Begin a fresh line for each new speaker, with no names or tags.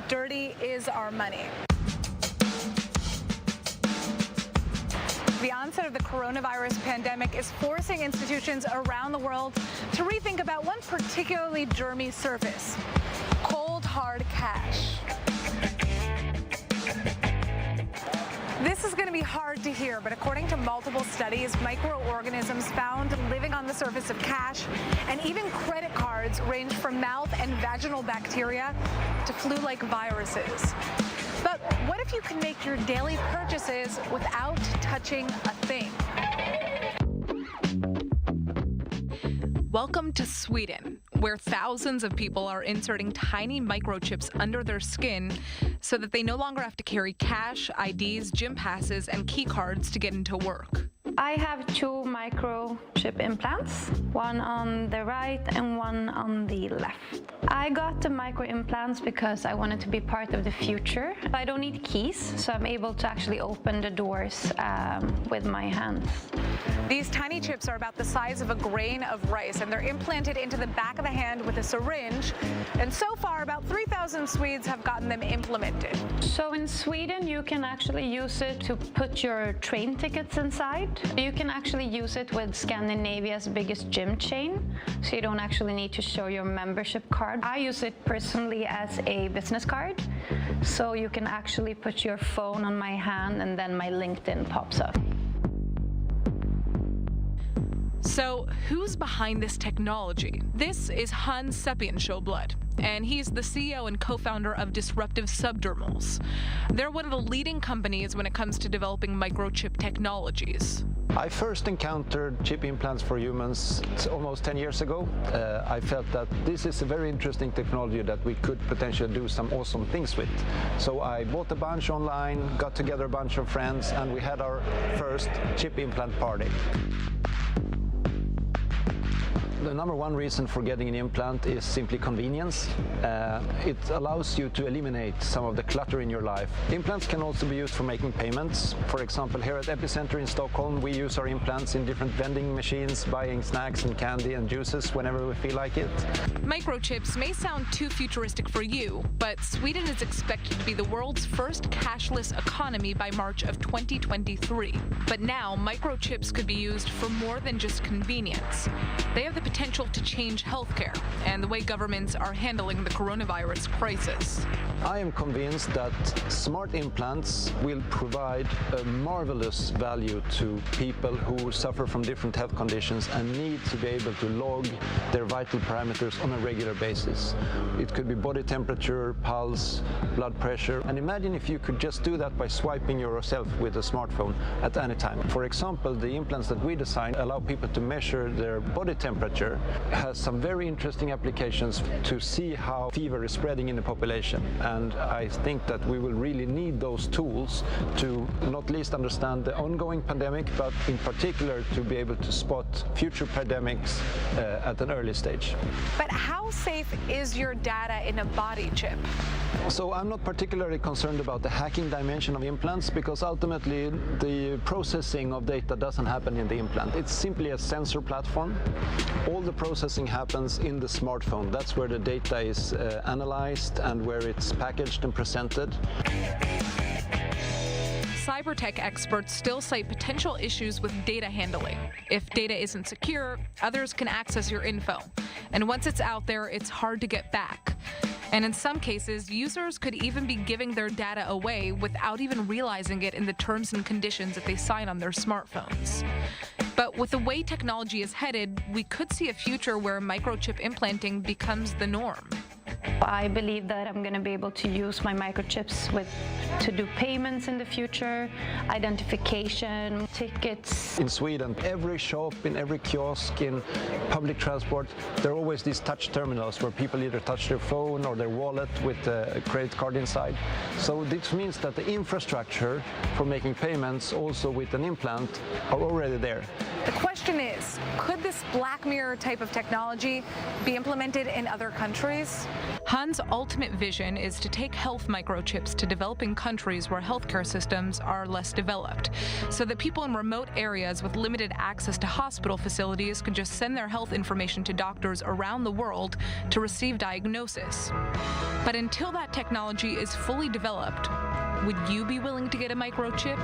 dirty is our money? The onset of the coronavirus pandemic is forcing institutions around the world to rethink about one particularly germy surface: cold, hard cash. This is going to be hard to hear, but according to multiple studies, microorganisms found living on the surface of cash and even credit cards range from mouth and vaginal bacteria to flu-like viruses. But what if you can make your daily purchases without touching a thing? Welcome to Sweden, where thousands of people are inserting tiny microchips under their skin so that they no longer have to carry cash, IDs, gym passes, and key cards to get into work.
I have 2 microchip implants, one on the right and one on the left. I got the micro implants because I wanted to be part of the future. I don't need keys, so I'm able to actually open the doors with my hands.
These tiny chips are about the size of a grain of rice, and they're implanted into the back of the hand with a syringe. And so far, about 3,000 Swedes have gotten them implemented.
So in Sweden, you can actually use it to put your train tickets inside. You can actually use it with Scandinavia's biggest gym chain, so you don't actually need to show your membership card. I use it personally as a business card, so you can actually put your phone on my hand and then my LinkedIn pops up.
So who's behind this technology? This is Hans Sepienshowblad, and he's the CEO and co-founder of Disruptive Subdermals. They're one of the leading companies when it comes to developing microchip technologies.
I first encountered chip implants for humans almost 10 years ago. I felt that this is a very interesting technology that we could potentially do some awesome things with. So I bought a bunch online, got together a bunch of friends, and we had our first chip implant party. The number one reason for getting an implant is simply convenience. It allows you to eliminate some of the clutter in your life. Implants can also be used for making payments. For example, here at Epicenter in Stockholm, we use our implants in different vending machines, buying snacks and candy and juices whenever we feel like it.
Microchips may sound too futuristic for you, but Sweden is expected to be the world's first cashless economy by March of 2023. But now, microchips could be used for more than just convenience. They have the potential to change healthcare and the way governments are handling the coronavirus crisis.
I am convinced that smart implants will provide a marvelous value to people who suffer from different health conditions and need to be able to log their vital parameters on a regular basis. It could be body temperature, pulse, blood pressure, and imagine if you could just do that by swiping yourself with a smartphone at any time. For example, the implants that we designed allow people to measure their body temperature. Has some very interesting applications to see how fever is spreading in the population, and I think that we will really need those tools to not least understand the ongoing pandemic, but in particular to be able to spot future pandemics at an early stage.
But how safe is your data in a body chip?
So I'm not particularly concerned about the hacking dimension of implants, because ultimately the processing of data doesn't happen in the implant. It's simply a sensor platform. All the processing happens in the smartphone. That's where the data is analyzed and where it's packaged and presented.
Cybertech experts still cite potential issues with data handling. If data isn't secure, others can access your info. And once it's out there, it's hard to get back. And in some cases, users could even be giving their data away without even realizing it in the terms and conditions that they sign on their smartphones. But with the way technology is headed, we could see a future where microchip implanting becomes the norm.
I believe that I'm going to be able to use my microchips to do payments in the future, identification, tickets.
In Sweden, every shop, in every kiosk, in public transport, there are always these touch terminals where people either touch their phone or their wallet with a credit card inside. So this means that the infrastructure for making payments, also with an implant, are already there.
The question is, could this Black Mirror type of technology be implemented in other countries? Han's ultimate vision is to take health microchips to developing countries where healthcare systems are less developed, so that people in remote areas with limited access to hospital facilities can just send their health information to doctors around the world to receive diagnosis. But until that technology is fully developed, would you be willing to get a microchip?